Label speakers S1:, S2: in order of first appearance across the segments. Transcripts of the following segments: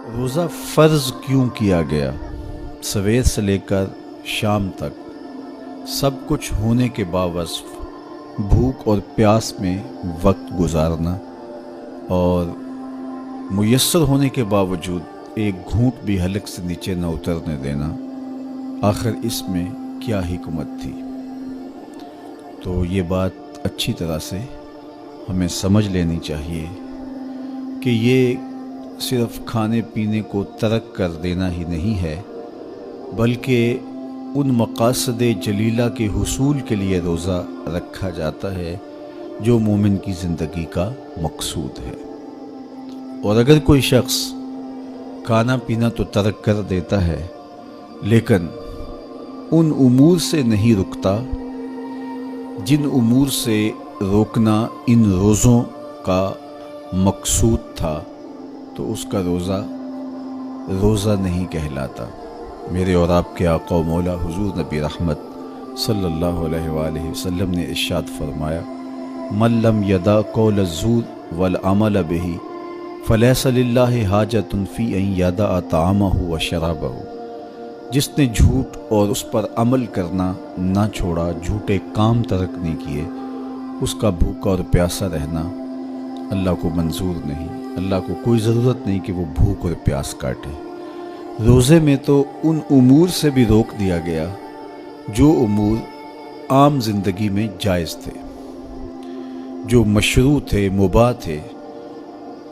S1: रोज़ा फ़र्ज़ क्यों किया गया? सवेर से लेकर शाम तक सब कुछ होने के बावजूद भूख और प्यास में वक्त गुजारना और मुयस्सर होने के बावजूद एक घूंट भी हलक से नीचे न उतरने देना, आखिर इसमें क्या हिकमत थी? तो ये बात अच्छी तरह से हमें समझ लेनी चाहिए कि ये सिर्फ खाने पीने को तर्क कर देना ही नहीं है, बल्कि उन मकासद जलीला के हुसूल के लिए रोज़ा रखा जाता है जो मोमिन की ज़िंदगी का मकसूद है। और अगर कोई शख्स खाना पीना तो तर्क कर देता है लेकिन उन उमूर से नहीं रुकता जिन उमूर से रोकना इन रोज़ों का मकसूद था, तो उसका रोज़ा नहीं कहलाता। मेरे और आपके आका मौला हुजूर नबी रहमत सल्लल्लाहु अलैहि वसल्लम ने इरशाद फरमाया, मन लम यदा कौल ज़ूर वल अमल बिही फलैसा लिल्लाहि हाजतुन फ़ी अन यदा ताअमहु व शराबहु। जिसने झूठ और उस पर अमल करना ना छोड़ा, झूठे काम तर्क नहीं किए, उसका भूखा और प्यासा रहना अल्लाह को मंजूर नहीं। अल्लाह को कोई ज़रूरत नहीं कि वो भूख और प्यास काटे। रोज़े में तो उन उमूर से भी रोक दिया गया जो उमूर आम ज़िंदगी में जायज़ थे, जो मशरू थे, मुबाह थे,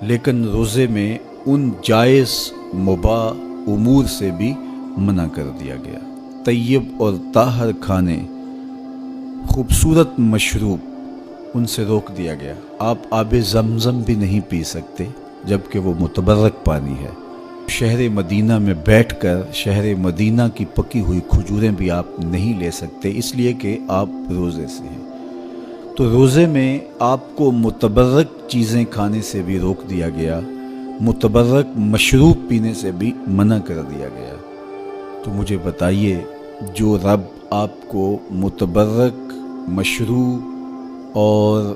S1: लेकिन रोज़े में उन जायज़ मुबाह उमूर से भी मना कर दिया गया। तय्यब और ताहर खाने, खूबसूरत मशरूब, उनसे रोक दिया गया। आप आबे ज़मज़म भी नहीं पी सकते जबकि वो मुतबर्रक पानी है। शहर मदीना में बैठकर शहर मदीना की पकी हुई खजूरें भी आप नहीं ले सकते, इसलिए कि आप रोज़े से हैं। तो रोज़े में आपको मुतबर्रक चीज़ें खाने से भी रोक दिया गया, मुतबर्रक मशरूब पीने से भी मना कर दिया गया। तो मुझे बताइए, जो रब आपको मुतबर्रक मशरूब और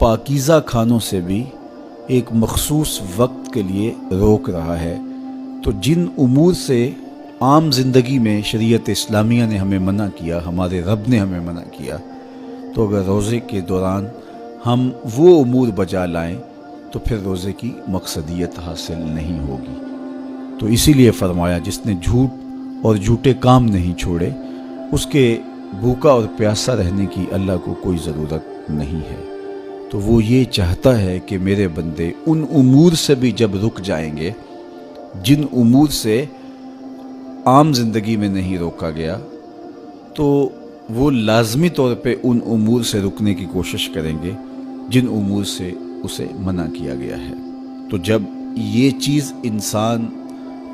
S1: पाकीज़ा खानों से भी एक मखसूस वक्त के लिए रोक रहा है, तो जिन उमूर से आम ज़िंदगी में शरीयत इस्लामिया ने हमें मना किया, हमारे रब ने हमें मना किया, तो अगर रोज़े के दौरान हम वो उमूर बजा लाएं तो फिर रोज़े की मकसदियत हासिल नहीं होगी। तो इसीलिए फरमाया, जिसने झूठ और झूठे काम नहीं छोड़े, उसके भूखा और प्यासा रहने की अल्लाह को कोई ज़रूरत नहीं है। तो वो ये चाहता है कि मेरे बंदे उन उमूर से भी जब रुक जाएंगे जिन उमूर से आम ज़िंदगी में नहीं रोका गया, तो वो लाजमी तौर पे उन उमूर से रुकने की कोशिश करेंगे जिन उमूर से उसे मना किया गया है। तो जब ये चीज़ इंसान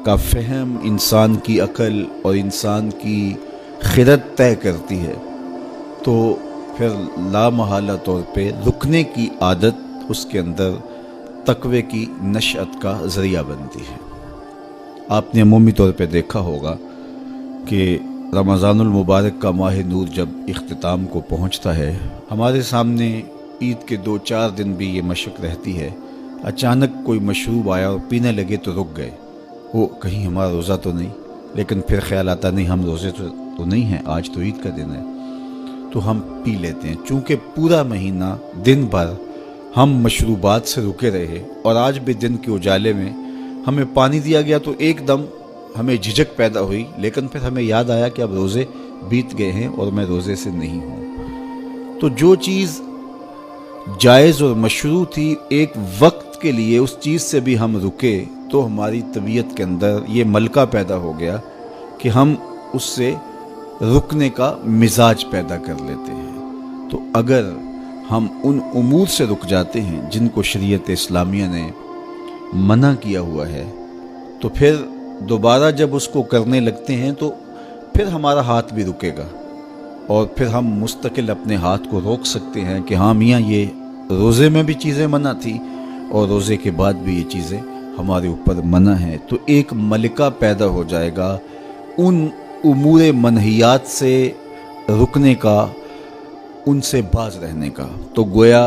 S1: का फ़हम, इंसान की अकल और इंसान की खिरत तय करती है, तो फिर लामहला तौर पे रुकने की आदत उसके अंदर तकवे की नशअत का ज़रिया बनती है। आपने अमूमी तौर पे देखा होगा कि रमज़ानुल मुबारक का माह नूर जब इख्तिताम को पहुंचता है, हमारे सामने ईद के 2-4 दिन भी ये मशक रहती है, अचानक कोई मशरूब आया और पीने लगे तो रुक गए। वो कहीं हमारा रोज़ा तो नहीं, लेकिन फिर ख्याल आता नहीं हम रोज़े तो नहीं हैं, आज तो ईद का दिन है, तो हम पी लेते हैं। चूँकि पूरा महीना दिन भर हम मशरूबात से रुके रहे और आज भी दिन के उजाले में हमें पानी दिया गया तो एकदम हमें झिझक पैदा हुई, लेकिन फिर हमें याद आया कि अब रोज़े बीत गए हैं और मैं रोज़े से नहीं हूँ। तो जो चीज़ जायज़ और मशरू थी, एक वक्त के लिए उस चीज़ से भी हम रुके, तो हमारी तबीयत के अंदर ये मलका पैदा हो गया कि हम उससे रुकने का मिजाज पैदा कर लेते हैं। तो अगर हम उन उमूर से रुक जाते हैं जिनको शरीयत इस्लामिया ने मना किया हुआ है, तो फिर दोबारा जब उसको करने लगते हैं तो फिर हमारा हाथ भी रुकेगा और फिर हम मुस्तकिल अपने हाथ को रोक सकते हैं कि हाँ मियाँ, ये रोज़े में भी चीज़ें मना थी और रोज़े के बाद भी ये चीज़ें हमारे ऊपर मना है। तो एक मलिका पैदा हो जाएगा उन उमूर मनहियात से रुकने का, उनसे बाज रहने का। तो गोया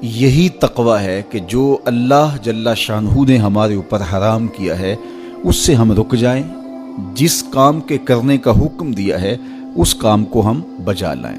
S1: یہی تقوی ہے کہ جو اللہ جل شانہ نے ہمارے اوپر حرام کیا ہے اس سے ہم رک جائیں، جس کام کے کرنے کا حکم دیا ہے اس کام کو ہم بجا لائیں۔